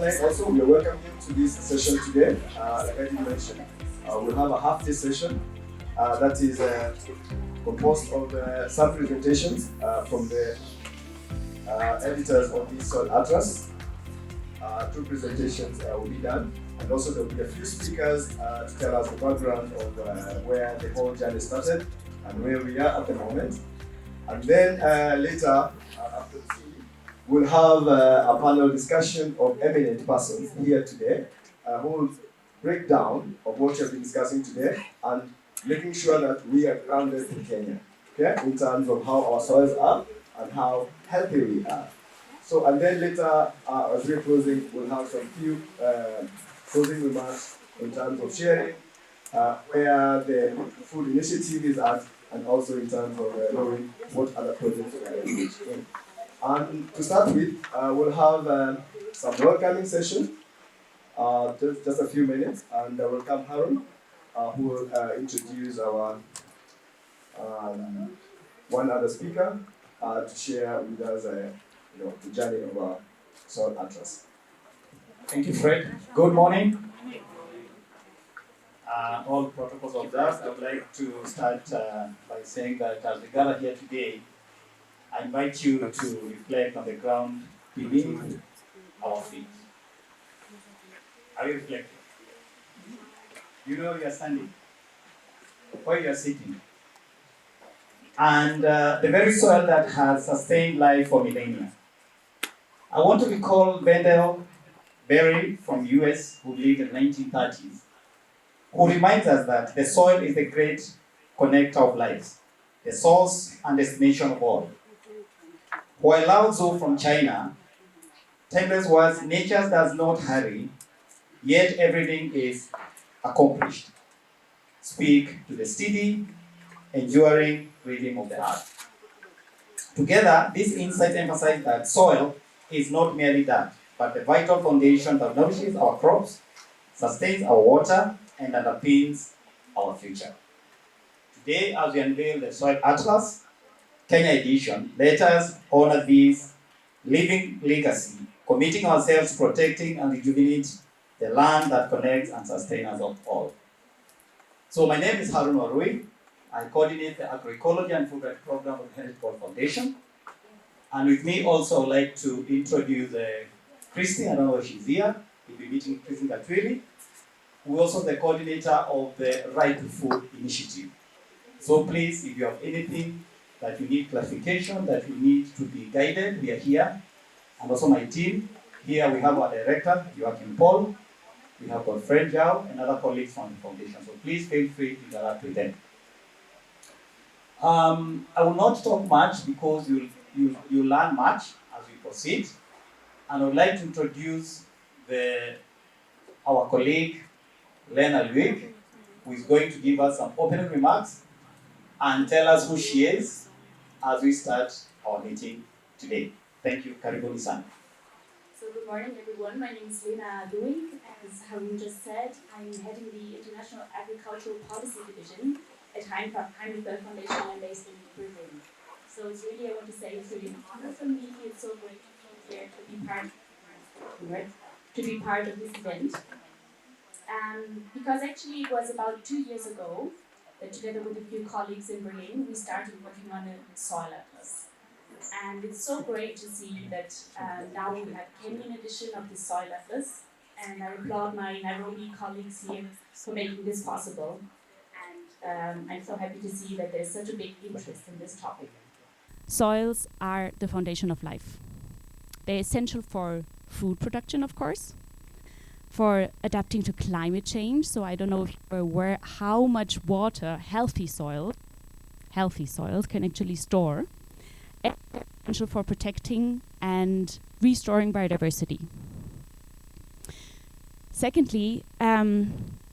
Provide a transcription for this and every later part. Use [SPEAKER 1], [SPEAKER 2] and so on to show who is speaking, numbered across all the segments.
[SPEAKER 1] then also we welcome you to this session today. Like I did mention, we'll have a half day session that is composed of some presentations from the editors of the Soil Atlas. Two presentations will be done, and also there will be a few speakers to tell us the background of where the whole journey started and where we are at the moment. And then later, after the tea, we'll have a panel discussion of eminent persons here today who will break down of what we have been discussing today and making sure that we are grounded in Kenya, okay, in terms of how our soils are and how healthy we are. So, and then later, as we're closing, we'll have some few closing remarks in terms of sharing where the food initiative is at, and also in terms of knowing what other projects we are engaged in. And to start with, we'll have some welcoming session, just a few minutes, and we'll come Harun, who will introduce our one other speaker to share with us the journey of our Soil Atlas.
[SPEAKER 2] Thank you, Fred. Good morning. All protocols observed. I would like to start by saying that as we gather here today, I invite you to reflect on the ground beneath our feet. Are you reflecting? You know you are standing, where you are sitting. And the very soil that has sustained life for millennia. I want to recall Wendell Berry from US, who lived in the 1930s, who reminds us that the soil is the great connector of lives, the source and destination of all. While Lao Tzu from China, timeless words, nature does not hurry, yet everything is accomplished. Speak to the steady, enduring rhythm of the earth. Together, these insights emphasize that soil is not merely dirt, but the vital foundation that nourishes our crops, sustains our water, and underpins our future. Today, as we unveil the Soil Atlas, Kenya edition, let us honor this living legacy, committing ourselves to protecting and rejuvenate the land that connects and sustains us all. So my name is Harun Warui. I coordinate the Agroecology and Food Right Program of the Heritage Board Foundation. And with me also, I would like to introduce Christy. I don't know if she's here. We'll be meeting Christy Gatwili, who is also the coordinator of the Right to Food initiative. So please, if you have anything that you need clarification, that you need to be guided, we are here. And also my team. Here we have our director, Joachim Paul. We have got Fred Jao and other colleagues from the foundation. So please feel free to interact with them. I will not talk much because you'll learn much as we proceed. And I would like to introduce our colleague, Lena Luig, who is going to give us some opening remarks and tell us who she is as we start our meeting today. Thank you. Karibuni sana.
[SPEAKER 3] So good morning, everyone. My name is Lena Luig. As Harun just said, I'm heading the International Agricultural Policy Division at Heinrich Foundation. I'm based in Berlin. So it's really, I want to say, it's really an honor for me. It's so great to be here to be part of this event. Because actually it was about 2 years ago that together with a few colleagues in Berlin, we started working on a soil atlas. And it's so great to see that now we have a Kenyan edition of the soil atlas. And I applaud my Nairobi colleagues here for making this possible. And I'm so happy to see that there's such a big interest in this topic.
[SPEAKER 4] Soils are the foundation of life. They're essential for food production, of course, for adapting to climate change. So I don't know if you're aware how much water healthy soils can actually store. And essential for protecting and restoring biodiversity. Secondly,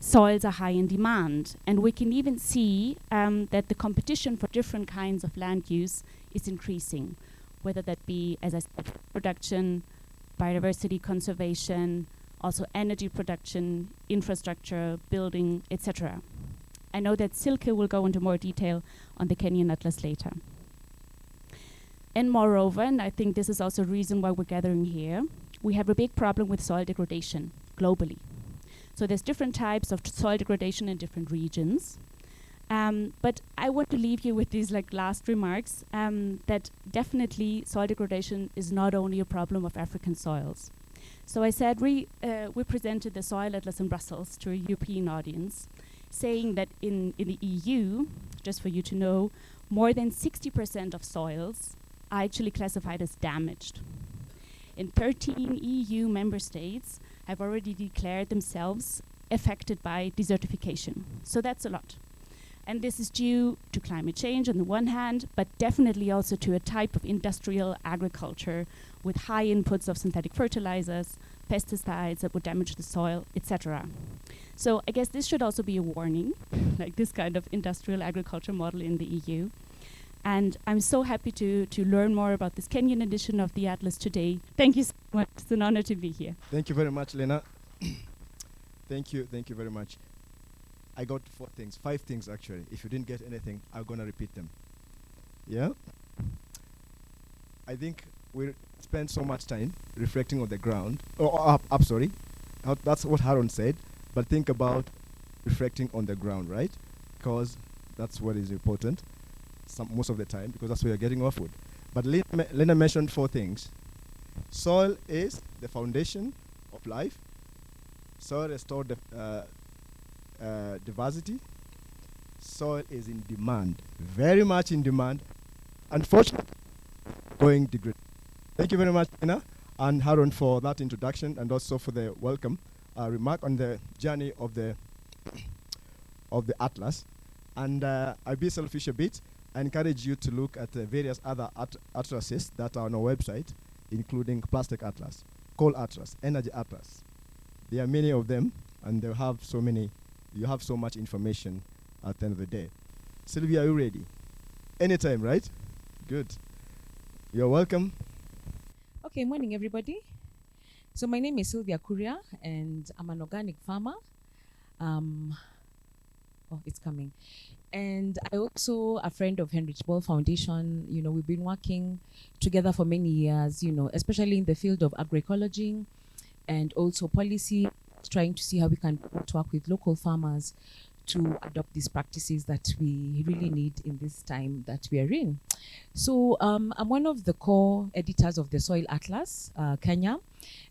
[SPEAKER 4] soils are high in demand, and we can even see that the competition for different kinds of land use is increasing, whether that be, as I said, production, biodiversity conservation, also energy production, infrastructure, building, etc. I know that Silke will go into more detail on the Kenyan Atlas later. And moreover, and I think this is also a reason why we're gathering here, we have a big problem with soil degradation globally. So there's different types of soil degradation in different regions. But I want to leave you with these last remarks, that definitely soil degradation is not only a problem of African soils. So I said we presented the Soil Atlas in Brussels to a European audience, saying that in the EU, just for you to know, more than 60% of soils are actually classified as damaged. In 13 EU member states have already declared themselves affected by desertification. So that's a lot. And this is due to climate change on the one hand, but definitely also to a type of industrial agriculture with high inputs of synthetic fertilizers, pesticides that would damage the soil, etc. So I guess this should also be a warning, like this kind of industrial agriculture model in the EU. And I'm so happy to learn more about this Kenyan edition of the Atlas today. Thank you so much. It's an honor to be here.
[SPEAKER 5] Thank you very much, Lena. Thank you very much. I got 5 things actually. If you didn't get anything, I'm gonna repeat them. Yeah? I think we spend so much time reflecting on the ground. Sorry. That's what Haron said. But think about reflecting on the ground, right? Because that's what is important most of the time, because that's where you're getting off with. But Lena mentioned 4 things. Soil is the foundation of life. Soil restores diversity. Soil is in demand, very much in demand. Unfortunately, going degrade. Thank you very much, Lena and Haron, for that introduction, and also for the welcome remark on the journey of the Atlas. And I'll be selfish a bit. I encourage you to look at the various other atlases that are on our website, including Plastic Atlas, Coal Atlas, Energy Atlas. There are many of them, and they have so many. You have so much information at the end of the day. Sylvia, are you ready? Anytime, right? Good. You're welcome.
[SPEAKER 6] Okay, morning everybody. So my name is Sylvia Kuria, and I'm an organic farmer. It's coming. And I also a friend of Heinrich Böll Foundation. You know, we've been working together for many years, you know, especially in the field of agroecology and also policy, trying to see how we can work with local farmers to adopt these practices that we really need in this time that we are in. So I'm one of the core editors of the Soil Atlas, Kenya.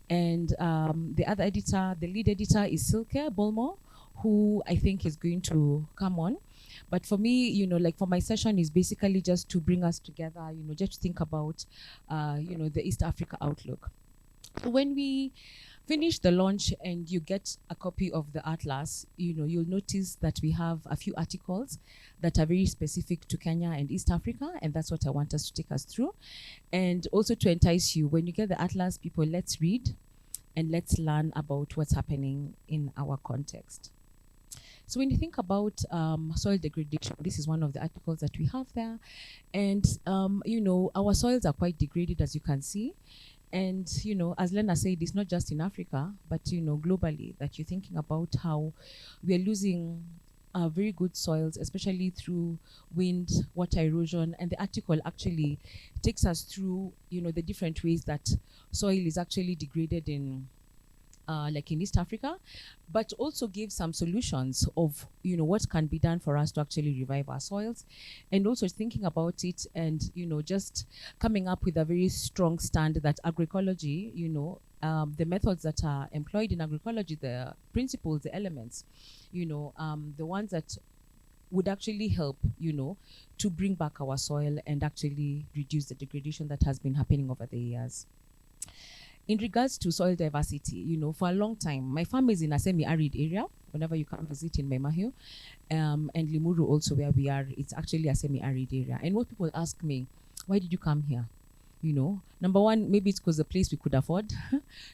[SPEAKER 6] And the other editor, the lead editor is Silke Bolmo, who I think is going to come on. But for me, you know, like for my session is basically just to bring us together, you know, just to think about, you know, the East Africa outlook. So when we finish the launch and you get a copy of the Atlas, you know, you'll notice that we have a few articles that are very specific to Kenya and East Africa, and that's what I want us to take us through. And also to entice you, when you get the Atlas, people, let's read and let's learn about what's happening in our context. So when you think about soil degradation, this is one of the articles that we have there. And, you know, our soils are quite degraded, as you can see. And, you know, as Lena said, it's not just in Africa, but, you know, globally, that you're thinking about how we are losing very good soils, especially through wind, water erosion. And the article actually takes us through, you know, the different ways that soil is actually degraded in like in East Africa, but also give some solutions of, you know, what can be done for us to actually revive our soils, and also thinking about it and, you know, just coming up with a very strong stand that agroecology, you know, the methods that are employed in agroecology, the principles, the elements, you know, the ones that would actually help, you know, to bring back our soil and actually reduce the degradation that has been happening over the years. In regards to soil diversity, you know, for a long time, my farm is in a semi-arid area. Whenever you come visit in Maimahiu, and Limuru also where we are, it's actually a semi-arid area. And what people ask me, why did you come here? You know, number one, maybe it's because the place we could afford.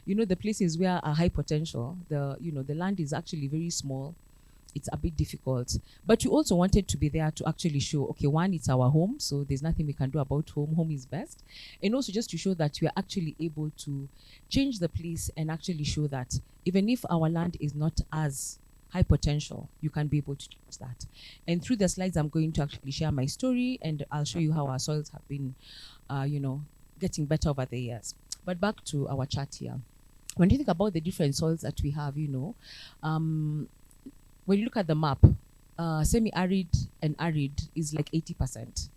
[SPEAKER 6] You know, the places where are high potential, you know, the land is actually very small. It's a bit difficult, but we also wanted to be there to actually show, okay, one, it's our home, so there's nothing we can do about home. Home is best. And also just to show that we are actually able to change the place and actually show that even if our land is not as high potential, you can be able to change that. And through the slides, I'm going to actually share my story, and I'll show you how our soils have been, you know, getting better over the years. But back to our chat here. When you think about the different soils that we have, when you look at the map, semi-arid and arid is like 80%,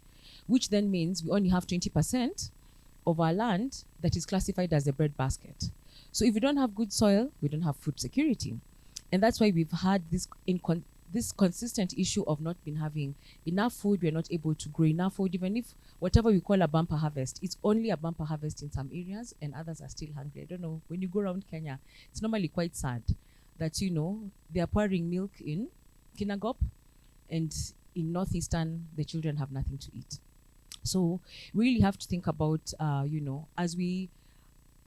[SPEAKER 6] which then means we only have 20% of our land that is classified as a breadbasket. So if we don't have good soil, we don't have food security. And that's why we've had this consistent issue of not been having enough food. We're not able to grow enough food, even if whatever we call a bumper harvest, it's only a bumper harvest in some areas and others are still hungry. I don't know, when you go around Kenya, it's normally quite sad that, they are pouring milk in Kinangop, and in northeastern, the children have nothing to eat. So we really have to think about, as we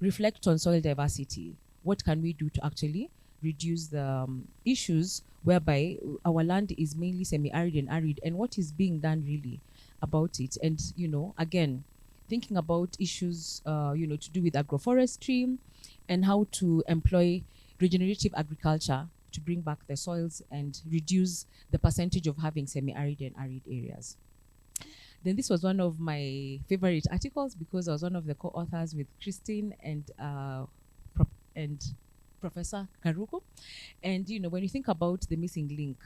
[SPEAKER 6] reflect on soil diversity, what can we do to actually reduce the issues whereby our land is mainly semi-arid and arid, and what is being done really about it. And, again, thinking about issues, to do with agroforestry and how to employ regenerative agriculture to bring back the soils and reduce the percentage of having semi-arid and arid areas. Then this was one of my favorite articles because I was one of the co-authors with Christine and Professor Karuko. And, when you think about the missing link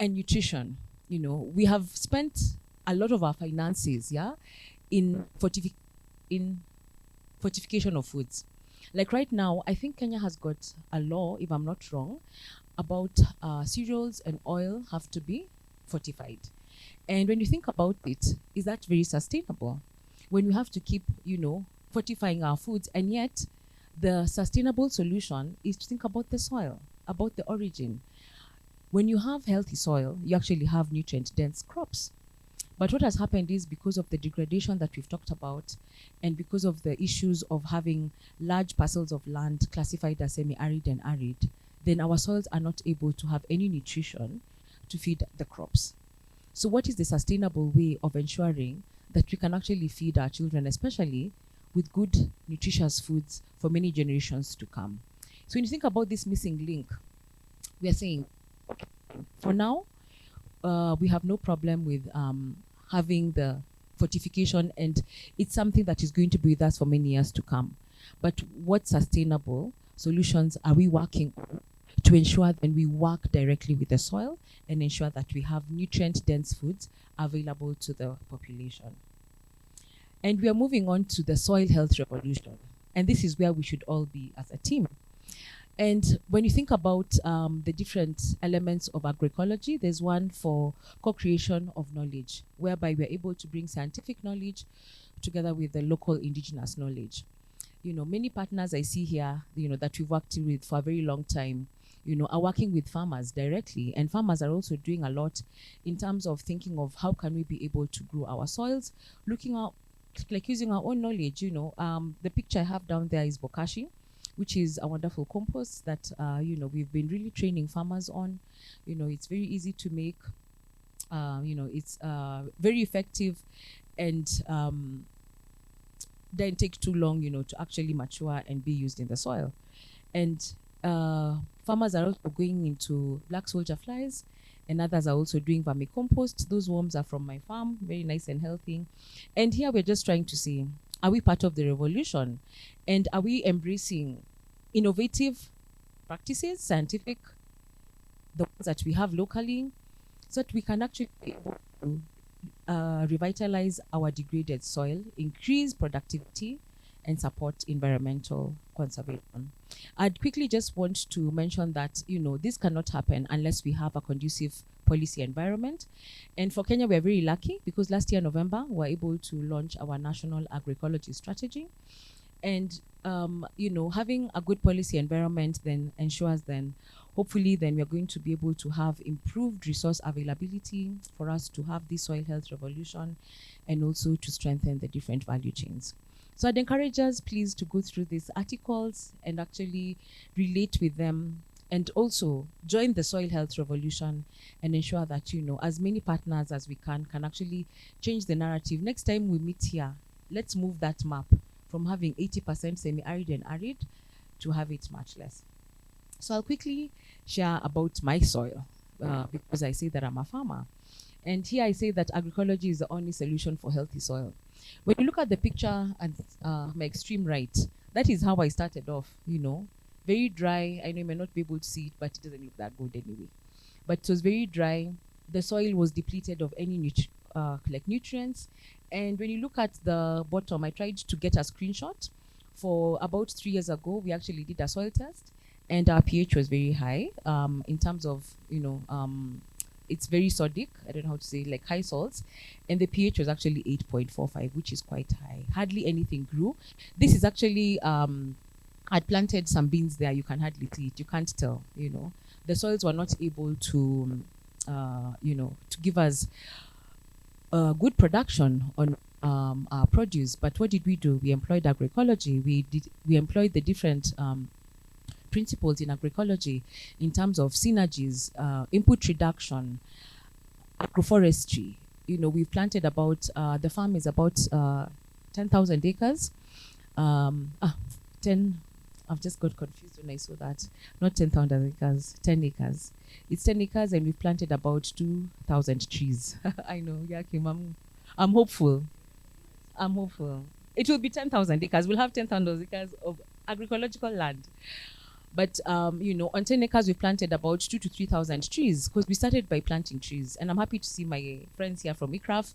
[SPEAKER 6] and nutrition, we have spent a lot of our finances, in fortification of foods. Like right now, I think Kenya has got a law, if I'm not wrong, about cereals and oil have to be fortified. And when you think about it, is that very sustainable? When we have to keep, fortifying our foods, and yet the sustainable solution is to think about the soil, about the origin. When you have healthy soil, you actually have nutrient-dense crops. But what has happened is because of the degradation that we've talked about, and because of the issues of having large parcels of land classified as semi-arid and arid, then our soils are not able to have any nutrition to feed the crops. So what is the sustainable way of ensuring that we can actually feed our children, especially with good, nutritious foods for many generations to come? So when you think about this missing link, we are saying, for now, we have no problem with having the fortification, and it's something that is going to be with us for many years to come. But what sustainable solutions are we working on to ensure that we work directly with the soil and ensure that we have nutrient-dense foods available to the population? And we are moving on to the soil health revolution. And this is where we should all be as a team. And when you think about the different elements of agroecology, there's one for co-creation of knowledge, whereby we're able to bring scientific knowledge together with the local indigenous knowledge. Many partners I see here, that we've worked with for a very long time, are working with farmers directly. And farmers are also doing a lot in terms of thinking of how can we be able to grow our soils, looking at like using our own knowledge. The picture I have down there is bokashi, which is a wonderful compost that we've been really training farmers on. It's very easy to make. It's very effective, and doesn't take too long, to actually mature and be used in the soil. And farmers are also going into black soldier flies, and others are also doing vermicompost. Those worms are from my farm, very nice and healthy. And here we're just trying to see, are we part of the revolution? And are we embracing innovative practices, scientific, the ones that we have locally, so that we can actually revitalize our degraded soil, increase productivity, and support environmental conservation? I'd quickly just want to mention that, this cannot happen unless we have a conducive policy environment. And for Kenya, we're very lucky because last year, November, we were able to launch our national agroecology strategy. And, having a good policy environment then ensures hopefully we are going to be able to have improved resource availability for us to have this soil health revolution, and also to strengthen the different value chains. So I'd encourage us, please, to go through these articles and actually relate with them, and also join the soil health revolution and ensure that, as many partners as we can actually change the narrative. Next time we meet here, let's move that map from having 80% semi-arid and arid to have it much less. So I'll quickly share about my soil because I say that I'm a farmer. And here I say that agroecology is the only solution for healthy soil. When you look at the picture at my extreme right, that is how I started off, very dry. I know you may not be able to see it, but it doesn't look that good anyway. But it was very dry. The soil was depleted of any nutrients. And when you look at the bottom, I tried to get a screenshot. For about 3 years ago, we actually did a soil test, and our pH was very high. In terms of, it's very sodic. I don't know how to say, like high salts. And the pH was actually 8.45, which is quite high. Hardly anything grew. This is actually, I'd planted some beans there. You can hardly see it. You can't tell, The soils were not able to, to give us good production on our produce. But what did we do? We employed agroecology. We employed the different principles in agroecology in terms of synergies, input reduction, agroforestry. We've planted about, the farm is about 10,000 acres. 10, I've just got confused when I saw that. Not 10,000 acres, 10 acres. It's 10 acres and we've planted about 2,000 trees. I know, yeah, Kim, I'm hopeful. It will be 10,000 acres. We'll have 10,000 acres of agroecological land. But, on 10 acres, we planted about 2,000 to 3,000 trees because we started by planting trees. And I'm happy to see my friends here from ICRAF.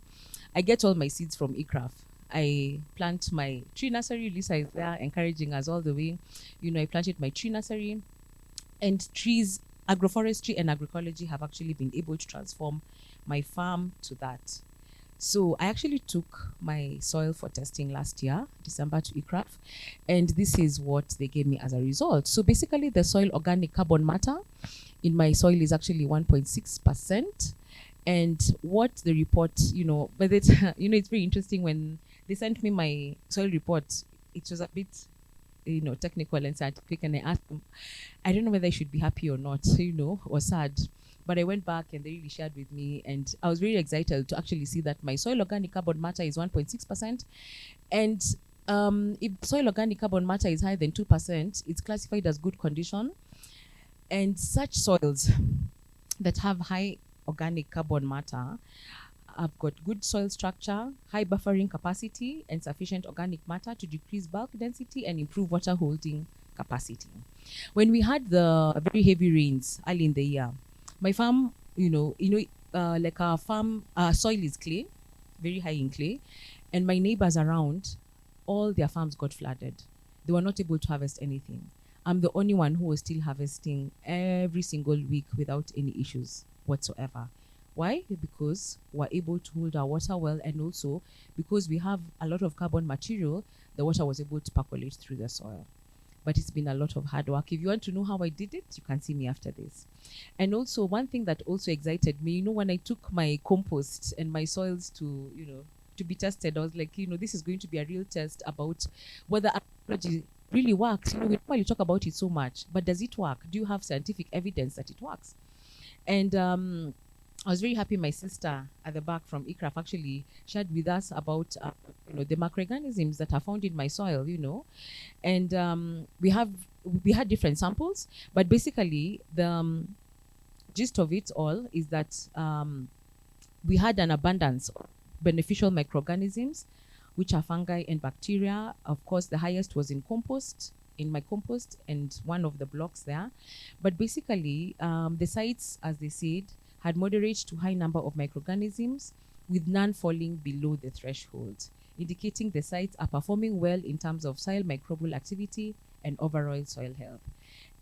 [SPEAKER 6] I get all my seeds from ICRAF. I plant my tree nursery. Lisa is there encouraging us all the way. I planted my tree nursery. And trees, agroforestry and agroecology have actually been able to transform my farm to that. So I actually took my soil for testing last year, December, to ICRAF, and this is what they gave me as a result. So basically the soil organic carbon matter in my soil is actually 1.6%. And what the report, but it's, it's very interesting when they sent me my soil report, it was a bit, technical and scientific, and I asked them, I don't know whether I should be happy or not, or sad. But I went back and they really shared with me, and I was very excited to actually see that my soil organic carbon matter is 1.6%. And if soil organic carbon matter is higher than 2%, it's classified as good condition. And such soils that have high organic carbon matter have got good soil structure, high buffering capacity, and sufficient organic matter to decrease bulk density and improve water holding capacity. When we had the very heavy rains early in the year, my farm, like our farm, soil is clay, very high in clay, and my neighbors around, all their farms got flooded. They were not able to harvest anything. I'm the only one who was still harvesting every single week without any issues whatsoever. Why? Because we're able to hold our water well, and also because we have a lot of carbon material, the water was able to percolate through the soil. But it's been a lot of hard work. If you want to know how I did it, you can see me after this. And also one thing that also excited me, when I took my compost and my soils to, to be tested, I was like, this is going to be a real test about whether agroecology really works. We normally talk about it so much, but does it work? Do you have scientific evidence that it works? And I was very happy my sister at the back from ICRAF actually shared with us about the microorganisms that are found in my soil, and we had different samples, but basically the gist of it all is that we had an abundance of beneficial microorganisms, which are fungi and bacteria. Of course, the highest was in my compost and one of the blocks there. But basically, the sites, as they said, had moderate to high number of microorganisms, with none falling below the threshold, indicating the sites are performing well in terms of soil microbial activity and overall soil health.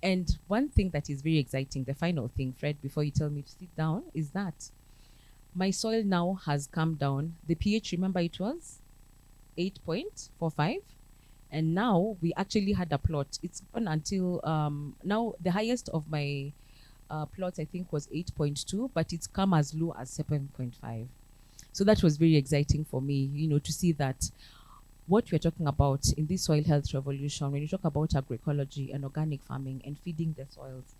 [SPEAKER 6] And one thing that is very exciting, the final thing, Fred, before you tell me to sit down, is that my soil now has come down. The pH, remember, it was 8.45, and now we actually had a plot. It's gone until now the highest of my plots I think was 8.2, but it's come as low as 7.5. So that was very exciting for me, to see that what we're talking about in this soil health revolution, when you talk about agroecology and organic farming and feeding the soils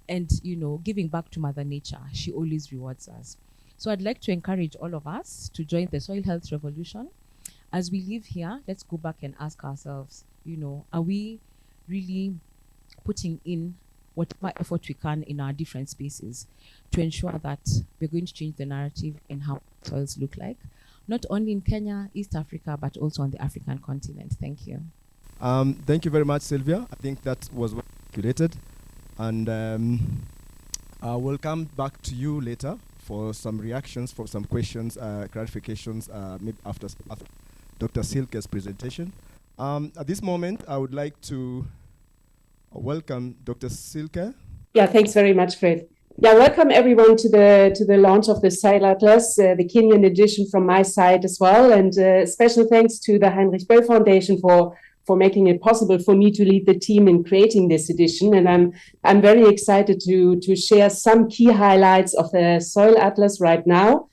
[SPEAKER 6] and, giving back to Mother Nature, she always rewards us. So I'd like to encourage all of us to join the soil health revolution. As we live here, let's go back and ask ourselves, are we really putting in whatever effort we can in our different spaces to ensure that we're going to change the narrative in how soils look like, not only in Kenya, East Africa, but also on the African continent. Thank you.
[SPEAKER 5] Thank you very much, Sylvia. I think that was well calculated. And we'll come back to you later for some reactions, for some questions, clarifications, maybe after Dr. Silke's presentation. At this moment, I would like to welcome Dr. Silke.
[SPEAKER 7] Yeah, thanks very much, Fred. Yeah, welcome everyone to the launch of the Soil Atlas, the Kenyan edition from my side as well, and special thanks to the Heinrich Böll Foundation for making it possible for me to lead the team in creating this edition. And I'm very excited to share some key highlights of the Soil Atlas right now.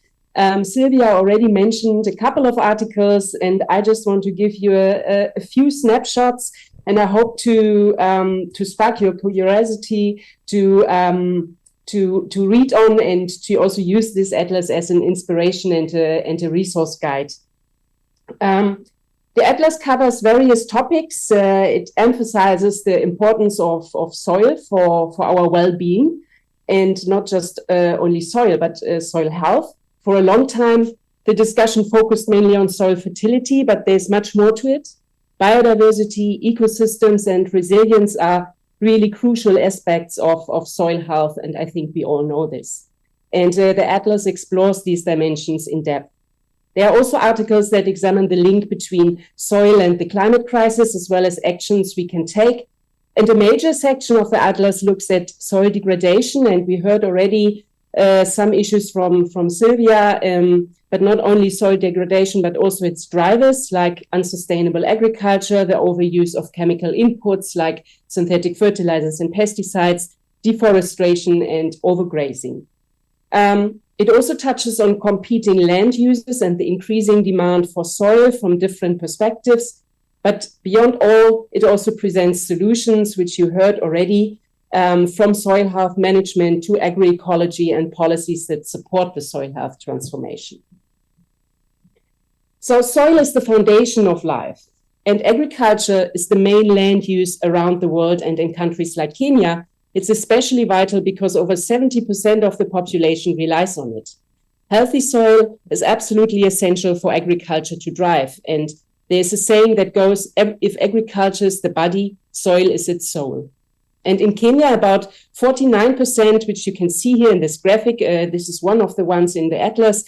[SPEAKER 7] Sylvia already mentioned a couple of articles, and I just want to give you a few snapshots. And I hope to spark your curiosity to read on and to also use this atlas as an inspiration and a resource guide. The atlas covers various topics. It emphasizes the importance of soil for our well-being, and not just only soil, but soil health. For a long time, the discussion focused mainly on soil fertility, but there's much more to it. Biodiversity, ecosystems, and resilience are really crucial aspects of soil health, and I think we all know this. And the Atlas explores these dimensions in depth. There are also articles that examine the link between soil and the climate crisis, as well as actions we can take. And a major section of the Atlas looks at soil degradation, and we heard already some issues from Sylvia, but not only soil degradation, but also its drivers like unsustainable agriculture, the overuse of chemical inputs like synthetic fertilizers and pesticides, deforestation, and overgrazing. It also touches on competing land uses and the increasing demand for soil from different perspectives. But beyond all, it also presents solutions, which you heard already, from soil health management to agroecology and policies that support the soil health transformation. So soil is the foundation of life, and agriculture is the main land use around the world, and in countries like Kenya, it's especially vital because over 70% of the population relies on it. Healthy soil is absolutely essential for agriculture to thrive, and there's a saying that goes, if agriculture is the body, soil is its soul. And in Kenya, about 49%, which you can see here in this graphic, this is one of the ones in the Atlas,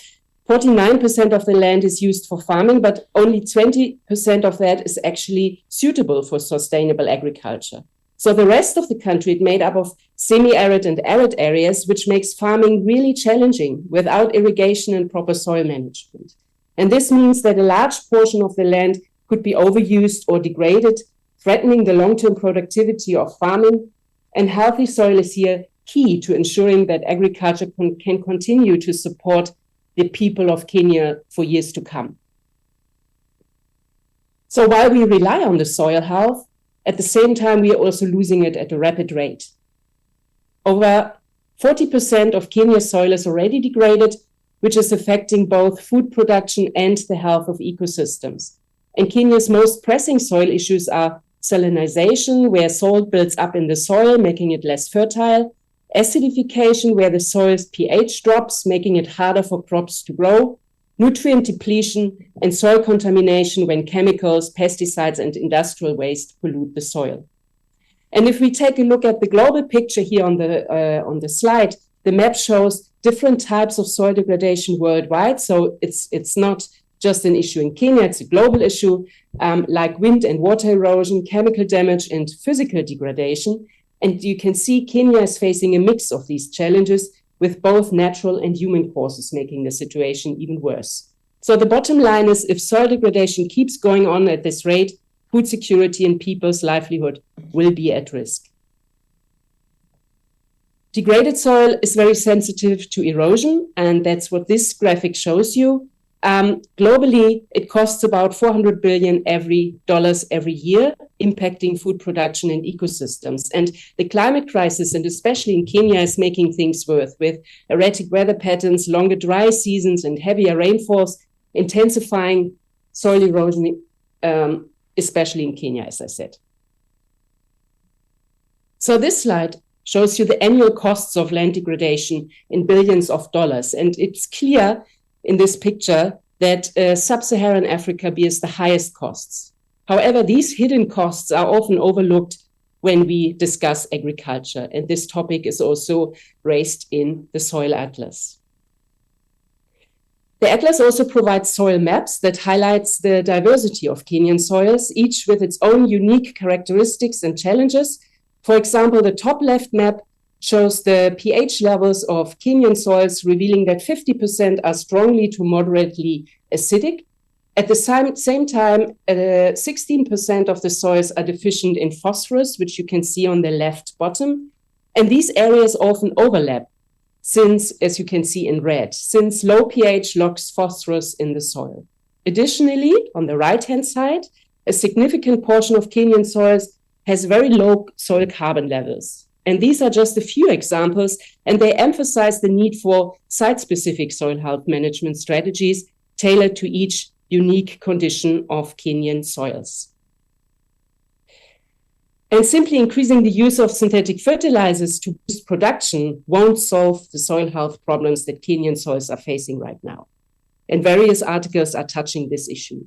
[SPEAKER 7] 49% of the land is used for farming, but only 20% of that is actually suitable for sustainable agriculture. So the rest of the country is made up of semi-arid and arid areas, which makes farming really challenging without irrigation and proper soil management. And this means that a large portion of the land could be overused or degraded, threatening the long-term productivity of farming. And healthy soil is here key to ensuring that agriculture can continue to support the people of Kenya for years to come. So while we rely on the soil health, at the same time, we are also losing it at a rapid rate. Over 40% of Kenya's soil is already degraded, which is affecting both food production and the health of ecosystems. And Kenya's most pressing soil issues are salinization, where salt builds up in the soil, making it less fertile, acidification, where the soil's pH drops, making it harder for crops to grow, nutrient depletion, and soil contamination when chemicals, pesticides, and industrial waste pollute the soil. And if we take a look at the global picture here on the slide, the map shows different types of soil degradation worldwide. So it's not just an issue in Kenya, it's a global issue, like wind and water erosion, chemical damage, and physical degradation. And you can see Kenya is facing a mix of these challenges, with both natural and human causes making the situation even worse. So the bottom line is, if soil degradation keeps going on at this rate, food security and people's livelihood will be at risk. Degraded soil is very sensitive to erosion, and that's what this graphic shows you. Globally, it costs about $400 billion every year, impacting food production and ecosystems. And the climate crisis, and especially in Kenya, is making things worse, with erratic weather patterns, longer dry seasons, and heavier rainfalls, intensifying soil erosion, especially in Kenya, as I said. So this slide shows you the annual costs of land degradation in billions of dollars. And it's clear in this picture that sub-Saharan Africa bears the highest costs. However, these hidden costs are often overlooked when we discuss agriculture. And this topic is also raised in the Soil Atlas. The Atlas also provides soil maps that highlights the diversity of Kenyan soils, each with its own unique characteristics and challenges. For example, the top left map shows the pH levels of Kenyan soils, revealing that 50% are strongly to moderately acidic. At the same time, 16% of the soils are deficient in phosphorus, which you can see on the left bottom. And these areas often overlap, since, as you can see in red, since low pH locks phosphorus in the soil. Additionally, on the right-hand side, a significant portion of Kenyan soils has very low soil carbon levels. And these are just a few examples, and they emphasize the need for site-specific soil health management strategies tailored to each unique condition of Kenyan soils. And simply increasing the use of synthetic fertilizers to boost production won't solve the soil health problems that Kenyan soils are facing right now. And various articles are touching this issue.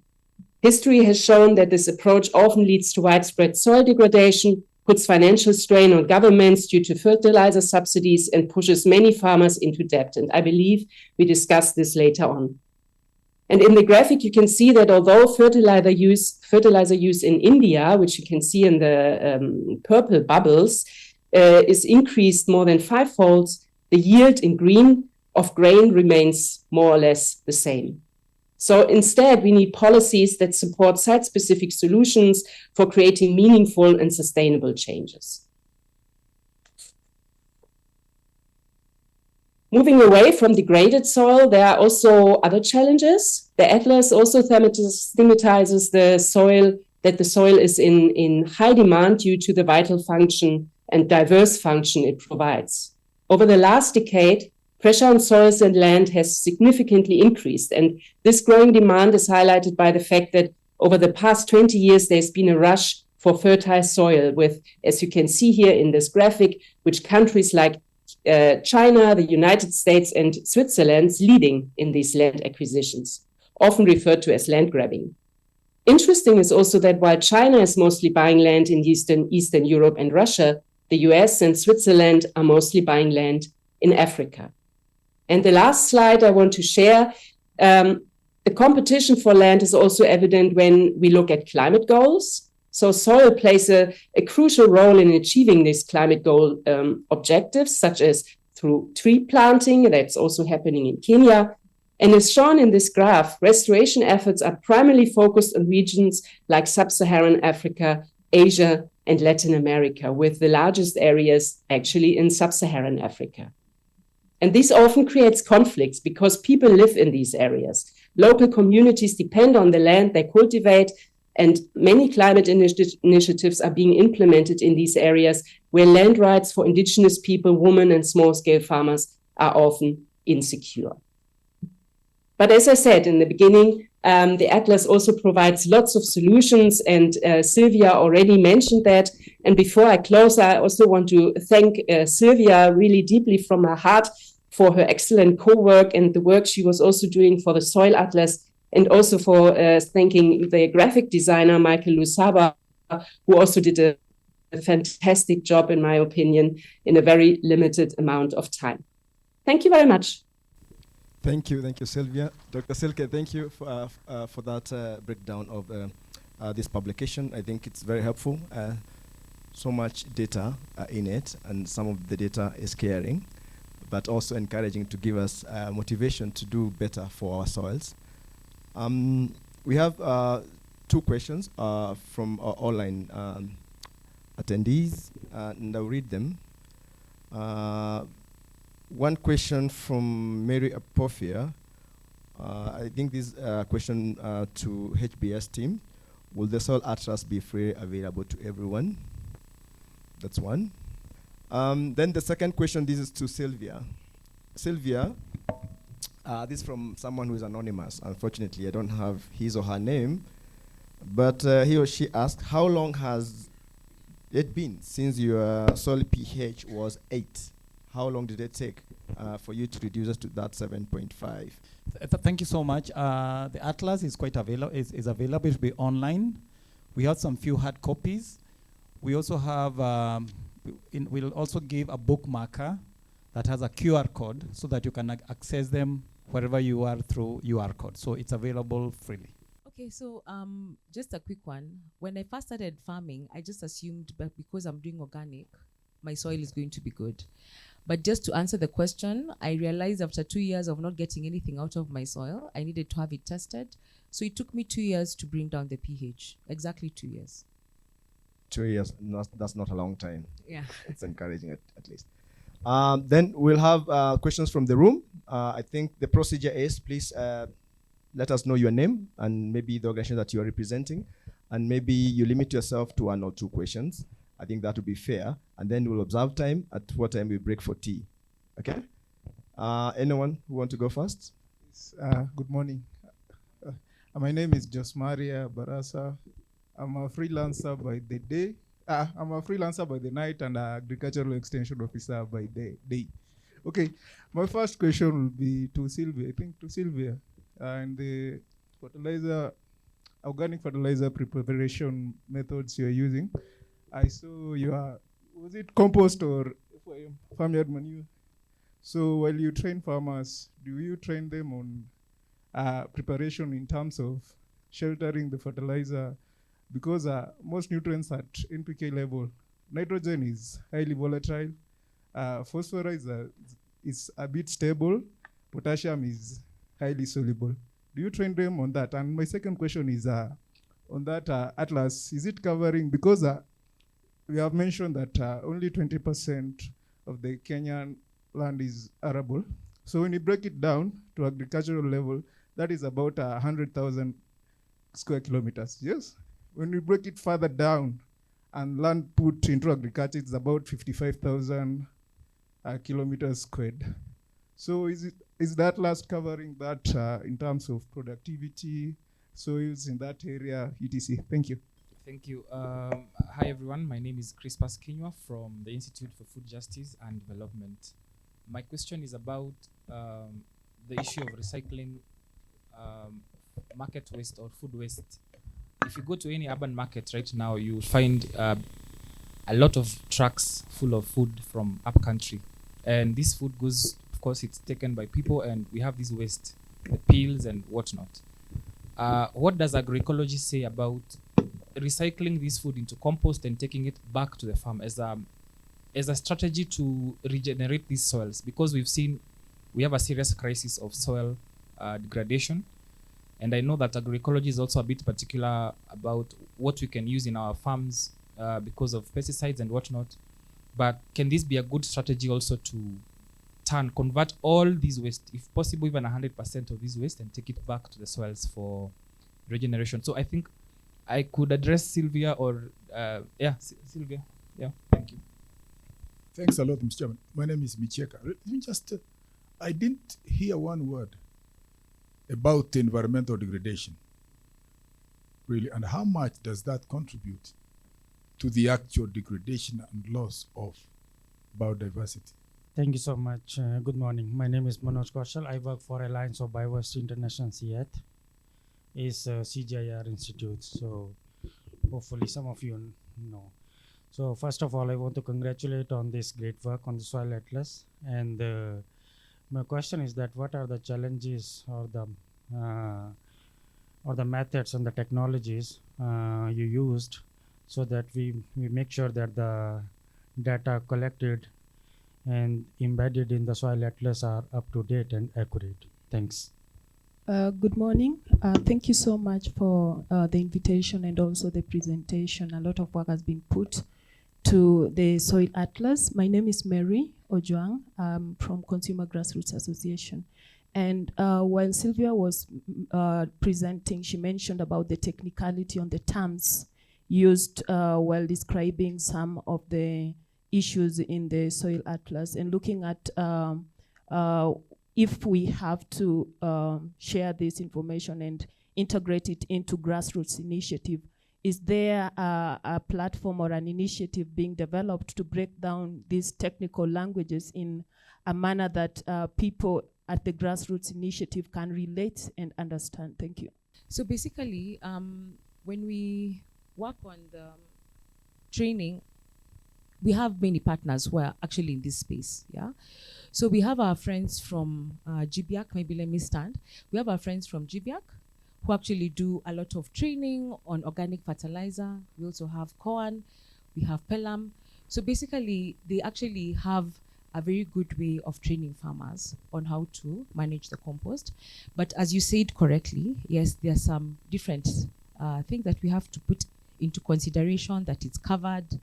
[SPEAKER 7] History has shown that this approach often leads to widespread soil degradation, puts financial strain on governments due to fertilizer subsidies, and pushes many farmers into debt. And I believe we discussed this later on. And in the graphic, you can see that although fertilizer use in India, which you can see in the purple bubbles, is increased more than fivefold, the yield in green of grain remains more or less the same. So instead, we need policies that support site-specific solutions for creating meaningful and sustainable changes. Moving away from degraded soil, there are also other challenges. The Atlas also thematizes the soil, that the soil is in high demand due to the vital function and diverse function it provides. Over the last decade, pressure on soils and land has significantly increased, and this growing demand is highlighted by the fact that over the past 20 years, there's been a rush for fertile soil with, as you can see here in this graphic, which countries like China, the United States, and Switzerland leading in these land acquisitions, often referred to as land grabbing. Interesting is also that while China is mostly buying land in Eastern Europe and Russia, the US and Switzerland are mostly buying land in Africa. And the last slide I want to share, the competition for land is also evident when we look at climate goals. So soil plays a crucial role in achieving these climate goal objectives, such as through tree planting, that's also happening in Kenya. And as shown in this graph, restoration efforts are primarily focused on regions like Sub-Saharan Africa, Asia, and Latin America, with the largest areas actually in Sub-Saharan Africa. And this often creates conflicts because people live in these areas. Local communities depend on the land they cultivate, and many climate initiatives are being implemented in these areas where land rights for indigenous people, women, and small-scale farmers are often insecure. But as I said in the beginning, the Atlas also provides lots of solutions, and Sylvia already mentioned that. And before I close, I also want to thank Sylvia really deeply from my heart for her excellent co-work and the work she was also doing for the Soil Atlas, and also for thanking the graphic designer, Michael Lusaba, who also did a fantastic job, in my opinion, in a very limited amount of time. Thank you very much.
[SPEAKER 5] Thank you, Sylvia. Dr. Silke, thank you for that breakdown of this publication. I think it's very helpful. So much data in it, and some of the data is scaring, but also encouraging to give us motivation to do better for our soils. We have 2 questions from our online attendees, and I'll read them. One question from Mary Apofia. I think this question to HBS team. Will the Soil Atlas be free available to everyone? That's one. Then the second question, this is to Sylvia. Sylvia, this is from someone who is anonymous. Unfortunately, I don't have his or her name, but he or she asked, how long has It been since your soil pH was 8? How long did it take for you to reduce it to that 7.5?
[SPEAKER 2] Thank you so much. The atlas is quite available. Is available to be online. We have some few hard copies. We also have. We'll also give a bookmarker that has a QR code so that you can access them wherever you are through QR code. So it's available freely.
[SPEAKER 6] Okay, so just a quick one. When I first started farming, I just assumed that because I'm doing organic, my soil is going to be good. But just to answer the question, I realized after 2 years of not getting anything out of my soil, I needed to have it tested. So it took me 2 years to bring down the pH. Exactly 2 years.
[SPEAKER 5] 2 years, that's not a long time.
[SPEAKER 6] Yeah.
[SPEAKER 5] It's encouraging at least. Then we'll have questions from the room. I think the procedure is, please let us know your name and maybe the organization that you are representing, and maybe you limit yourself to 1 or 2 questions. I think that would be fair. And then we'll observe time, at what time we break for tea. Okay? Anyone who want to go first?
[SPEAKER 8] Good morning. My name is Josmaria Barasa. I'm a freelancer by the day. I'm a freelancer by the night and an agricultural extension officer by the day. Okay, my first question will be to Sylvia. I think to Sylvia. And the organic fertilizer preparation methods you're using. I saw was it compost or farmyard manure? So while you train farmers, do you train them on preparation in terms of sheltering the fertilizer? Because most nutrients at NPK level, nitrogen is highly volatile, phosphorus is a bit stable, potassium is highly soluble. Do you train them on that? And my second question is on that atlas, is it covering, because we have mentioned that only 20% of the Kenyan land is arable. So when you break it down to agricultural level, that is about 100,000 square kilometers, yes? When we break it further down and land put into agriculture, it's about 55,000 kilometers squared. So is that last covering that in terms of productivity, soils in that area, etc.? Thank you.
[SPEAKER 9] Thank you. Hi, everyone. My name is Crispas Kinywa from the Institute for Food Justice and Development. My question is about the issue of recycling market waste or food waste. If you go to any urban market right now, you find a lot of trucks full of food from upcountry. And this food goes, of course, it's taken by people, and we have this waste, the peels and whatnot. What does agroecology say about recycling this food into compost and taking it back to the farm as a strategy to regenerate these soils? Because we have a serious crisis of soil degradation. And I know that agroecology is also a bit particular about what we can use in our farms because of pesticides and whatnot. But can this be a good strategy also to convert all these waste, if possible, even 100% of these waste, and take it back to the soils for regeneration? So I think I could address Sylvia or, Sylvia. Yeah, thank you.
[SPEAKER 10] Thanks a lot, Mr. Chairman. My name is Micheka. Let me just, I didn't hear one word about environmental degradation, really, and how much does that contribute to the actual degradation and loss of biodiversity?
[SPEAKER 11] Thank you so much. Good morning. My name is Manoj Kaushal. I work for Alliance of Biodiversity International, CIAT. It's a CGIAR institute, so hopefully some of you know. So first of all, I want to congratulate on this great work on the soil atlas. And my question is that what are the challenges or the methods and the technologies you used so that we make sure that the data collected and embedded in the soil atlas are up to date and accurate? Thanks.
[SPEAKER 12] Good morning. Thank you so much for the invitation and also the presentation. A lot of work has been put to the soil atlas. My name is Mary Ojwang. I'm from Consumer Grassroots Association. And while Sylvia was presenting, she mentioned about the technicality on the terms used while describing some of the issues in the soil atlas, and looking at if we have to share this information and integrate it into grassroots initiative, Is there a platform or an initiative being developed to break down these technical languages in a manner that people at the grassroots initiative can relate and understand? Thank you.
[SPEAKER 6] So basically, when we work on the training, we have many partners who are actually in this space. Yeah. So we have our friends from GBIAC. Maybe let me stand. We have our friends from GBIAC who actually do a lot of training on organic fertilizer. We also have Coan, we have Pelham. So basically, they actually have a very good way of training farmers on how to manage the compost. But as you said correctly, yes, there are some different things that we have to put into consideration, that it's covered,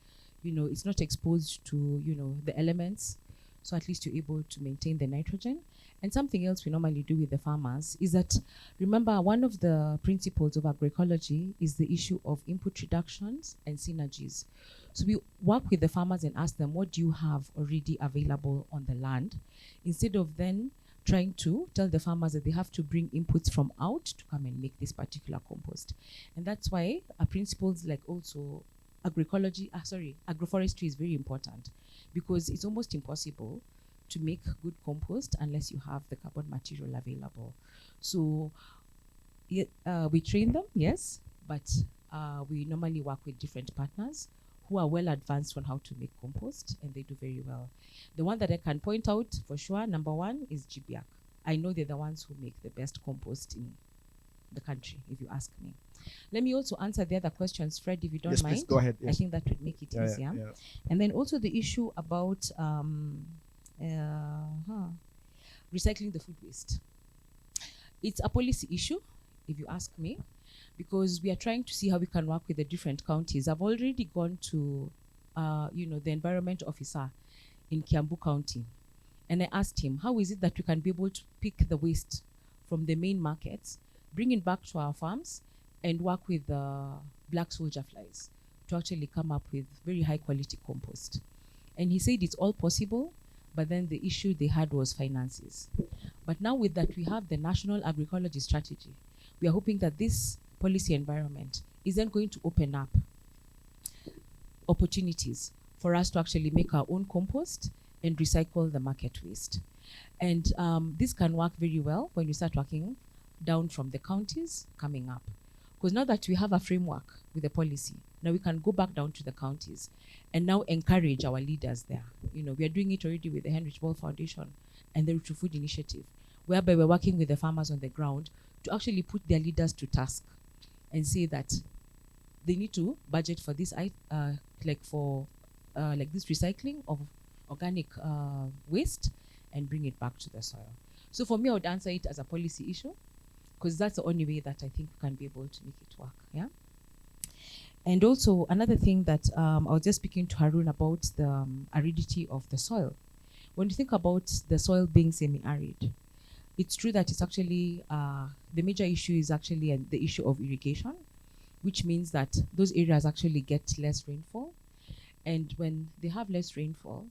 [SPEAKER 6] it's not exposed to, the elements. So at least you're able to maintain the nitrogen. And something else we normally do with the farmers is that, remember, one of the principles of agroecology is the issue of input reductions and synergies. So we work with the farmers and ask them, what do you have already available on the land? Instead of then trying to tell the farmers that they have to bring inputs from out to come and make this particular compost. And that's why principles like also agroforestry is very important, because it's almost impossible to make good compost unless you have the carbon material available. So we train them, yes, but we normally work with different partners who are well advanced on how to make compost, and they do very well. The one that I can point out for sure, number one, is GBIAC. I know they're the ones who make the best compost in the country, if you ask me. Let me also answer the other questions, Fred, if you don't mind.
[SPEAKER 5] Yes, please, go ahead. Yes.
[SPEAKER 6] I think that would make it easier.
[SPEAKER 5] Yeah.
[SPEAKER 6] And then also the issue about recycling the food waste. It's a policy issue, if you ask me, because we are trying to see how we can work with the different counties. I've already gone to, the environment officer in Kiambu County, and I asked him, how is it that we can be able to pick the waste from the main markets, bring it back to our farms, and work with black soldier flies to actually come up with very high quality compost. And he said it's all possible, but then the issue they had was finances. But now with that, we have the National Agroecology Strategy. We are hoping that this policy environment is then going to open up opportunities for us to actually make our own compost and recycle the market waste. And this can work very well when you start working down from the counties coming up. Because now that we have a framework with a policy, now we can go back down to the counties and now encourage our leaders there. We are doing it already with the Heinrich Böll Foundation and the Root to Food Initiative, whereby we're working with the farmers on the ground to actually put their leaders to task and say that they need to budget for this, like this recycling of organic waste and bring it back to the soil. So for me, I would answer it as a policy issue, because that's the only way that I think we can be able to make it work. Yeah. And also another thing that I was just speaking to Harun about the aridity of the soil. When you think about the soil being semi-arid, it's true that it's actually the major issue is actually the issue of irrigation, which means that those areas actually get less rainfall, and when they have less rainfall,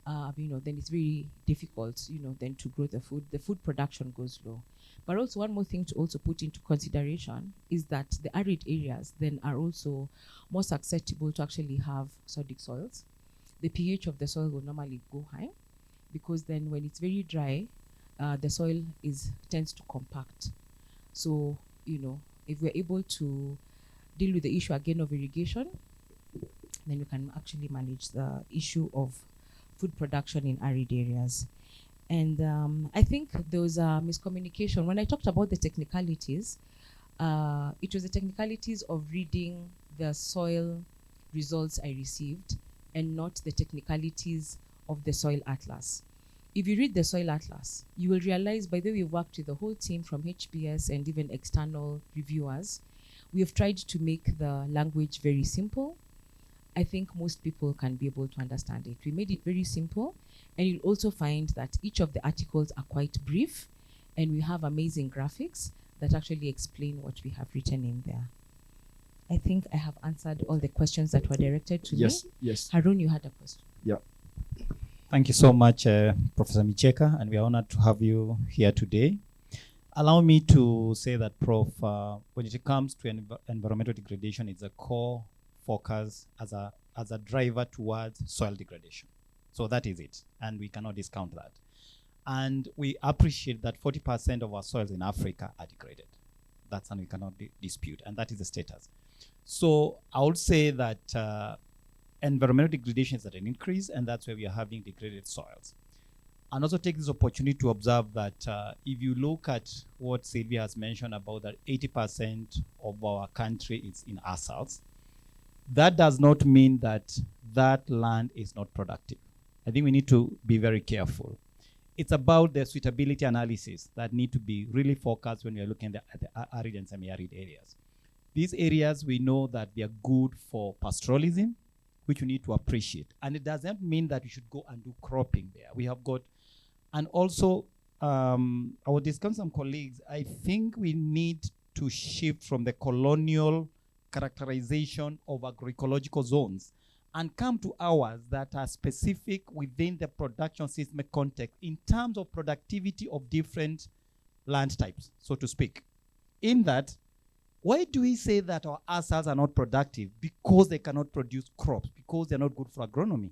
[SPEAKER 6] then it's very difficult, then to grow the food. The food production goes low. But also one more thing to also put into consideration is that the arid areas then are also more susceptible to actually have sodic soils. The pH of the soil will normally go high, because then when it's very dry, the soil tends to compact. So, if we're able to deal with the issue again of irrigation, then we can actually manage the issue of food production in arid areas. And I think there was a miscommunication. When I talked about the technicalities, it was the technicalities of reading the soil results I received and not the technicalities of the soil atlas. If you read the soil atlas, you will realize, by the way, we've worked with the whole team from HBS and even external reviewers. We have tried to make the language very simple. I think most people can be able to understand it. We made it very simple, and you'll also find that each of the articles are quite brief, and we have amazing graphics that actually explain what we have written in there. I think I have answered all the questions that were directed to me.
[SPEAKER 5] Yes.
[SPEAKER 6] Harun, you had a question.
[SPEAKER 5] Yeah.
[SPEAKER 2] Thank you so much, Professor Micheka, and we are honored to have you here today. Allow me to say that, Prof, when it comes to environmental degradation, it's a core focus as a driver towards soil degradation. So that is it, and we cannot discount that. And we appreciate that 40% of our soils in Africa are degraded. That's something we cannot dispute, and that is the status. So I would say that environmental degradation is at an increase, and that's why we are having degraded soils. And also take this opportunity to observe that if you look at what Sylvia has mentioned about that 80% of our country is in arsals, that does not mean that that land is not productive. I think we need to be very careful. It's about the suitability analysis that need to be really focused when we are looking at the arid and semi-arid areas. These areas, we know that they are good for pastoralism, which we need to appreciate. And it doesn't mean that we should go and do cropping there. We have got, and also, I will discuss with some colleagues, I think we need to shift from the colonial characterization of agroecological zones and come to ours that are specific within the production systemic context in terms of productivity of different land types, so to speak. In that, why do we say that our arsals are not productive? Because they cannot produce crops, because they're not good for agronomy.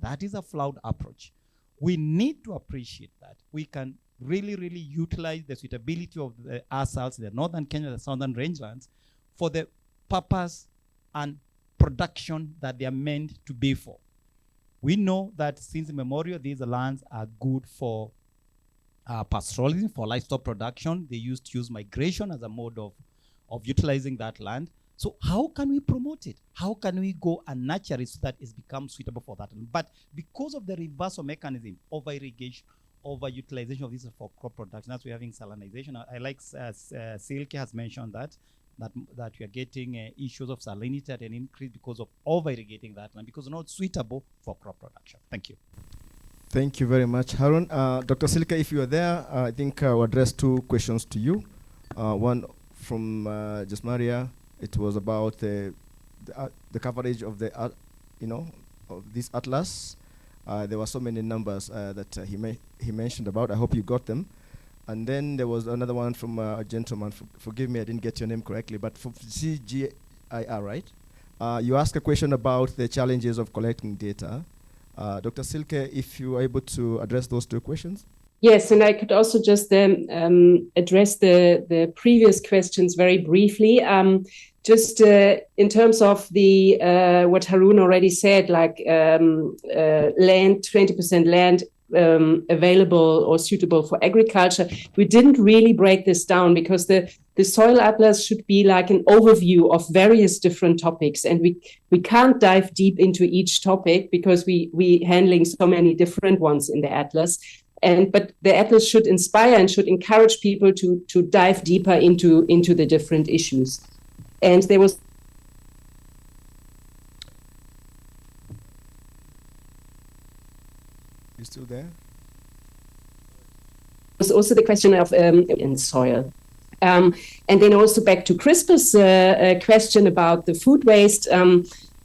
[SPEAKER 2] That is a flawed approach. We need to appreciate that. We can really, really utilize the suitability of the arsals in the northern Kenya, the southern rangelands, for the purpose and production that they are meant to be for. We know that since immemorial, these lands are good for pastoralism, for livestock production. They used to use migration as a mode of utilizing that land. So how can we promote it? How can we go and nurture it so that it becomes suitable for that? But because of the reversal mechanism, over-irrigation, over-utilization of this for crop production, that's why we're having salinization. I like Silke has mentioned that we are getting issues of salinity at an increase because of over-irrigating that land, because it's not suitable for crop production. Thank you.
[SPEAKER 5] Thank you very much, Harun. Dr. Silke, if you are there, I think I'll address two questions to you. One from just Maria. It was about the coverage of the of this atlas. There were so many numbers that he mentioned about. I hope you got them. And then there was another one from a gentleman. Forgive me, I didn't get your name correctly, but for CGIR, right? You asked a question about the challenges of collecting data. Dr. Silke, if you are able to address those two questions.
[SPEAKER 7] Yes, and I could also just address the previous questions very briefly. Just in terms of the what Harun already said, like land, 20% land available or suitable for agriculture. We didn't really break this down because the soil atlas should be like an overview of various different topics, and we can't dive deep into each topic because we handling so many different ones in the atlas. But the atlas should inspire and should encourage people to dive deeper into the different issues. And there was
[SPEAKER 5] You still there?
[SPEAKER 7] was also the question of in soil. And then also back to Crispus' question about the food waste.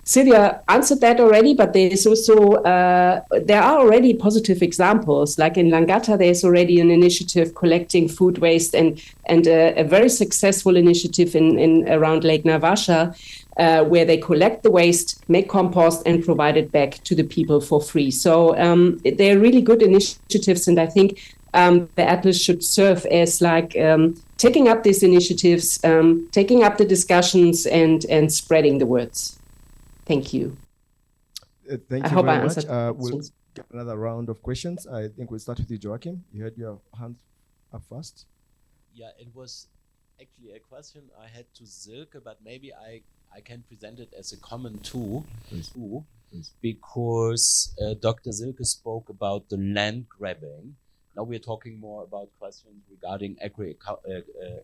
[SPEAKER 7] Sylvia answered that already, but there's also there are already positive examples. Like in Langata, there's already an initiative collecting food waste, and a very successful initiative in around Lake Navasha, where they collect the waste, make compost, and provide it back to the people for free. So they're really good initiatives, and I think the Atlas should serve as like taking up these initiatives, taking up the discussions, and spreading the words. Thank you.
[SPEAKER 5] Thank you very much. We'll get another round of questions. I think we'll start with you, Joachim. You had your hand up first.
[SPEAKER 13] Yeah, it was actually a question I had to Silke, but maybe I can present it as a comment too, because Dr. Silke spoke about the land grabbing. Now we're talking more about questions regarding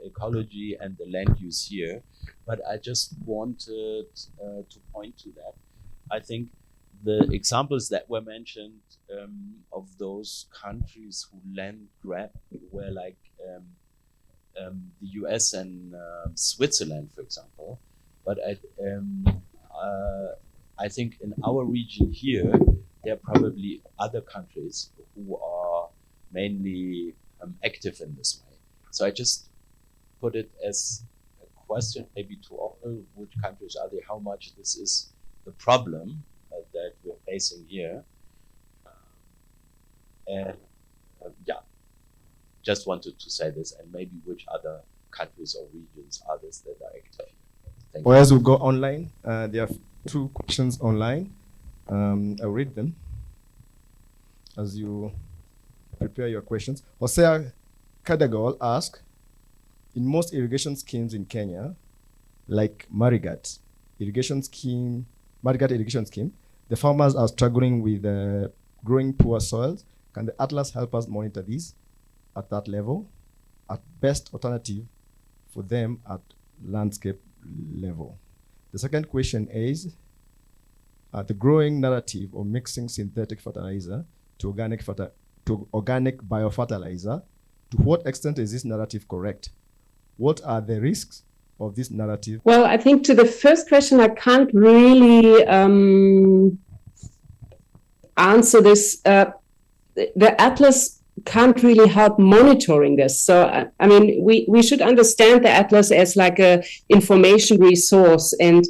[SPEAKER 13] ecology and the land use here. But I just wanted to point to that. I think the examples that were mentioned of those countries who land grab were like the US and Switzerland, for example. But I think in our region here, there are probably other countries who are mainly active in this way. So I just put it as a question, maybe to all, which countries are they, how much this is the problem that we're facing here. And yeah, just wanted to say this, and maybe which other countries or regions are this that are active here. Thank you.
[SPEAKER 5] Or as we go online, there are 2 questions online. I'll read them as you prepare your questions. Hosea Kadagol asked, in most irrigation schemes in Kenya, like Marigat irrigation scheme, the farmers are struggling with growing poor soils. Can the Atlas help us monitor these at that level? At best alternative for them at landscape level. The second question is, the growing narrative of mixing synthetic fertilizer to organic biofertilizer, to what extent is this narrative correct? What are the risks of this narrative?
[SPEAKER 7] Well, I think to the first question, I can't really answer this. The Atlas can't really help monitoring this. So, I mean, we should understand the Atlas as like a information resource and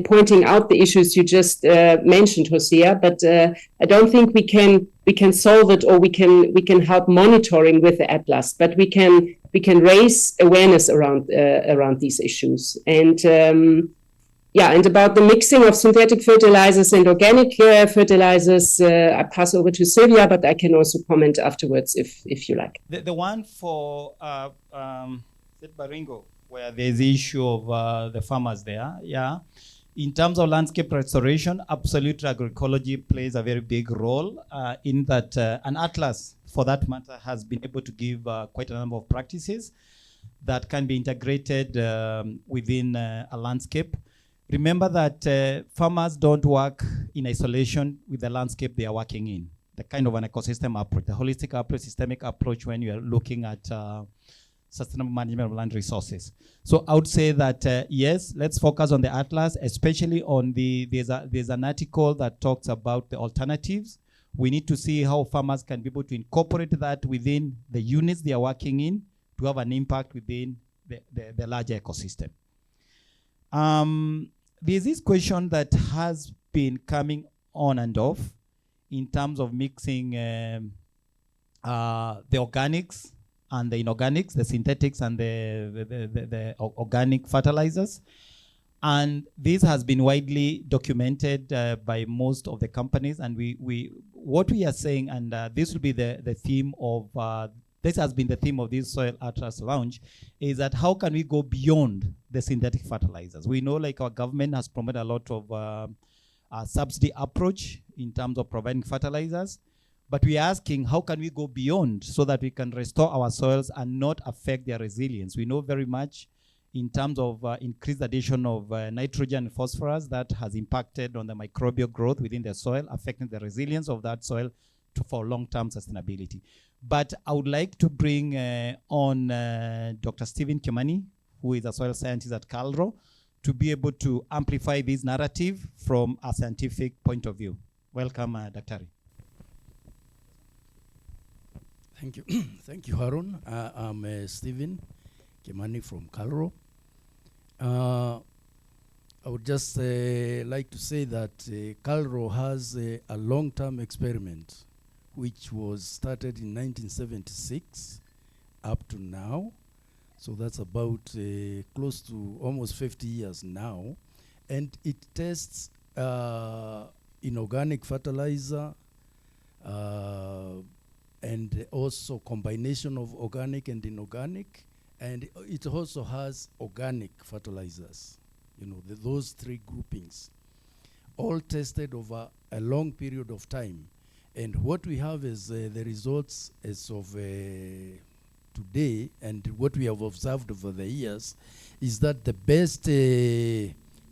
[SPEAKER 7] pointing out the issues you just mentioned, Hosea. But I don't think we can solve it, or we can help monitoring with the Atlas. But we can raise awareness around these issues. And and about the mixing of synthetic fertilizers and organic fertilizers, I pass over to Sylvia, but I can also comment afterwards if you like.
[SPEAKER 2] The one for Baringo, where there's the issue of the farmers there, yeah. In terms of landscape restoration, absolute agroecology plays a very big role in that an atlas, for that matter, has been able to give quite a number of practices that can be integrated within a landscape. Remember that farmers don't work in isolation with the landscape they are working in. The kind of an ecosystem approach, the holistic approach, systemic approach when you are looking at sustainable management of land resources. So I would say that yes, let's focus on the atlas, especially on there's an article that talks about the alternatives. We need to see how farmers can be able to incorporate that within the units they are working in to have an impact within the larger ecosystem. There's this question that has been coming on and off in terms of mixing the organics and the inorganics, the synthetics and the organic fertilizers. And this has been widely documented by most of the companies. And what we are saying, and this will be the theme of, this has been the theme of this Soil Atlas launch, is that how can we go beyond the synthetic fertilizers? We know like our government has promoted a lot of a subsidy approach in terms of providing fertilizers, but we are asking how can we go beyond so that we can restore our soils and not affect their resilience. We know very much in terms of increased addition of nitrogen and phosphorus that has impacted on the microbial growth within the soil, affecting the resilience of that soil for long-term sustainability. But I would like to bring on Dr. Stephen Kimani, who is a soil scientist at Calro, to be able to amplify this narrative from a scientific point of view. Welcome, Dr.
[SPEAKER 14] Thank you. Thank you, Harun. I'm Stephen Kimani from Calro. I would just like to say that Calro has a long-term experiment which was started in 1976 up to now. So that's about close to almost 50 years now. And it tests inorganic fertilizer and also combination of organic and inorganic. And it also has organic fertilizers, you know, those three groupings, all tested over a long period of time. And what we have is the results as of today, and what we have observed over the years is that the best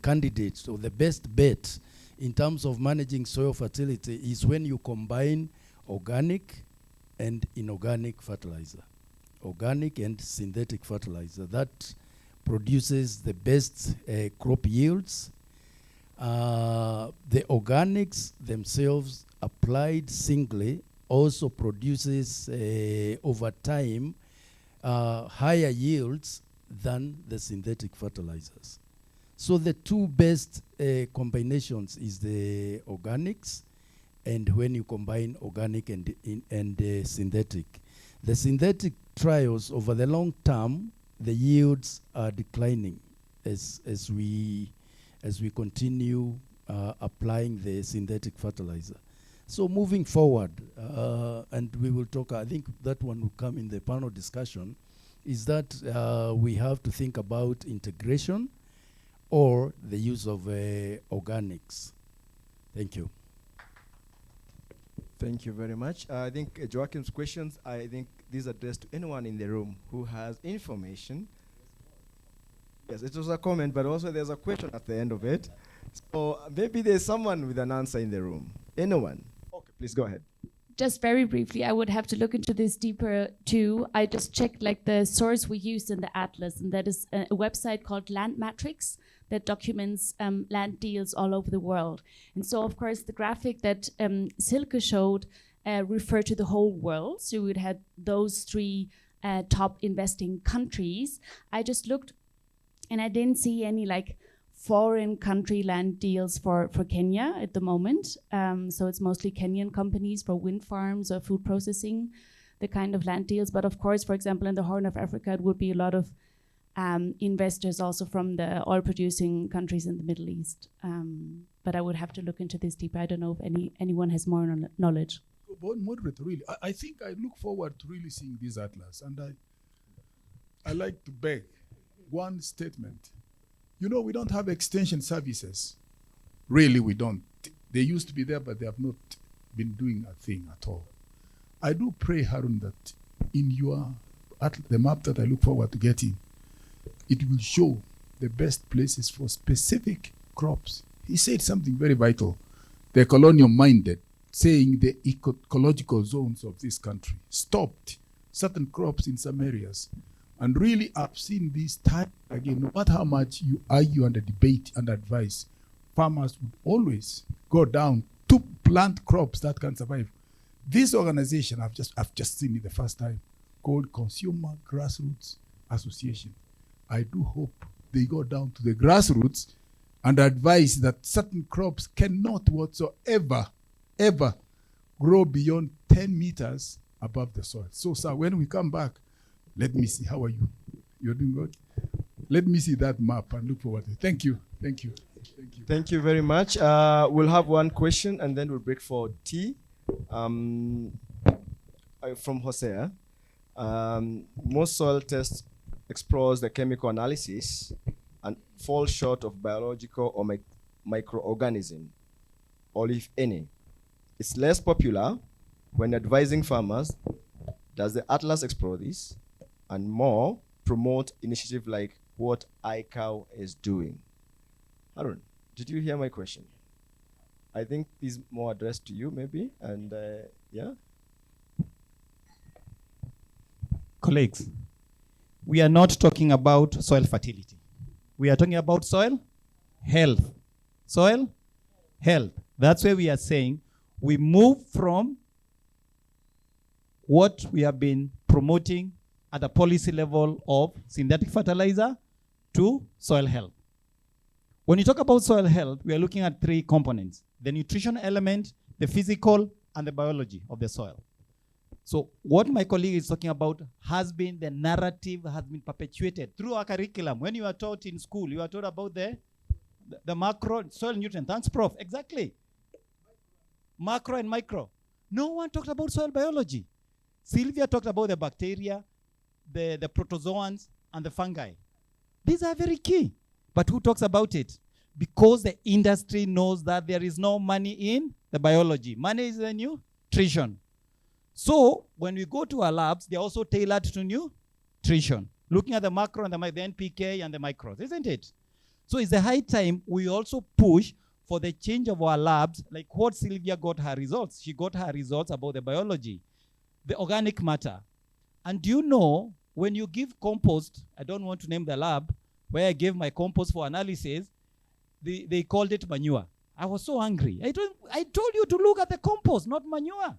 [SPEAKER 14] candidate or the best bet in terms of managing soil fertility is when you combine organic and inorganic fertilizer, organic and synthetic fertilizer. That produces the best crop yields. The organics themselves applied singly also produces over time higher yields than the synthetic fertilizers. So the two best combinations is the organics, and when you combine organic and synthetic. The synthetic trials over the long term, the yields are declining as we continue applying the synthetic fertilizer. So moving forward, and we will talk, I think that one will come in the panel discussion, is that we have to think about integration or the use of organics. Thank you.
[SPEAKER 5] Thank you very much. I think Joachim's questions, I think these are addressed to anyone in the room who has information. Yes, it was a comment, but also there's a question at the end of it. So maybe there's someone with an answer in the room. Anyone? Okay, please go ahead.
[SPEAKER 4] Just very briefly, I would have to look into this deeper too. I just checked like the source we used in the atlas, and that is a website called Land Matrix that documents land deals all over the world. And so, of course, the graphic that Silke showed referred to the whole world. So we had those three top investing countries. I just looked, and I didn't see any like foreign country land deals for Kenya at the moment. So it's mostly Kenyan companies for wind farms or food processing, the kind of land deals. But of course, for example, in the Horn of Africa, it would be a lot of investors also from the oil producing countries in the Middle East. But I would have to look into this deeper. I don't know if anyone has more knowledge.
[SPEAKER 10] Moderate, really. I think I look forward to really seeing this atlas. And I like to beg one statement. You know, we don't have extension services. Really, we don't. They used to be there, but they have not been doing a thing at all. I do pray, Harun, that in the map that I look forward to getting, it will show the best places for specific crops. He said something very vital. The colonial-minded, saying the ecological zones of this country stopped certain crops in some areas. And really, I've seen this time again, no matter how much you argue and debate and advise, farmers would always go down to plant crops that can survive. This organization, I've just seen it the first time, called Consumer Grassroots Association. I do hope they go down to the grassroots and advise that certain crops cannot whatsoever, ever grow beyond 10 meters above the soil. So, sir, when we come back, let me see. How are you? You're doing good? Let me see that map and look forward to it. Thank you. Thank you. Thank you.
[SPEAKER 5] Thank you very much. We'll have one question and then we'll break for tea. From Hosea. Most soil tests explores the chemical analysis and fall short of biological or microorganism, or if any. It's less popular when advising farmers. Does the Atlas explore this? And more, promote initiative like what ICAO is doing? Harun, did you hear my question? I think this is more addressed to you, maybe, and yeah?
[SPEAKER 2] Colleagues, we are not talking about soil fertility. We are talking about soil health. Soil health. That's where we are saying we move from what we have been promoting at the policy level of synthetic fertilizer to soil health. When you talk about soil health, we are looking at three components: the nutrition element, the physical, and the biology of the soil. So what my colleague is talking about has been the narrative, has been perpetuated through our curriculum. When you are taught in school, you are taught about the macro soil nutrient. Thanks, Prof. Exactly. Macro and micro. No one talked about soil biology. Sylvia talked about the bacteria, the protozoans, and the fungi. These are very key. But who talks about it? Because the industry knows that there is no money in the biology. Money is the nutrition. So when we go to our labs, they're also tailored to nutrition, looking at the macro and the NPK and the micros, isn't it? So it's a high time we also push for the change of our labs, like what Sylvia got her results. She got her results about the biology, the organic matter. And do you know, when you give compost, I don't want to name the lab, where I gave my compost for analysis, they called it manure. I was so angry. I told you to look at the compost, not manure.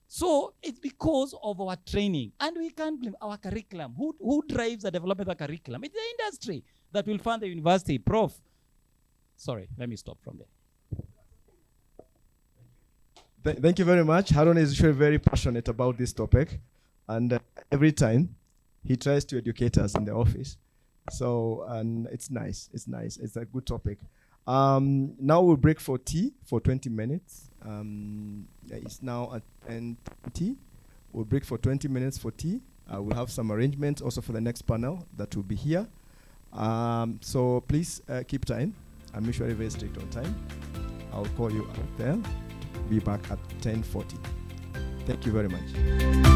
[SPEAKER 15] So it's because of our training, and we can't blame our curriculum. Who drives the development of the curriculum? It's the industry that will fund the university. Prof. Sorry, let me stop from there.
[SPEAKER 5] Thank you very much. Harun is usually very passionate about this topic, and every time he tries to educate us in the office. So, and it's nice. It's nice. It's a good topic. Now we'll break for tea for 20 minutes. It's now at 10:20. We'll break for 20 minutes for tea. We'll have some arrangements also for the next panel that will be here. So please keep time. I'm usually very strict on time. I'll call you out there. Be back at 10:40. Thank you very much.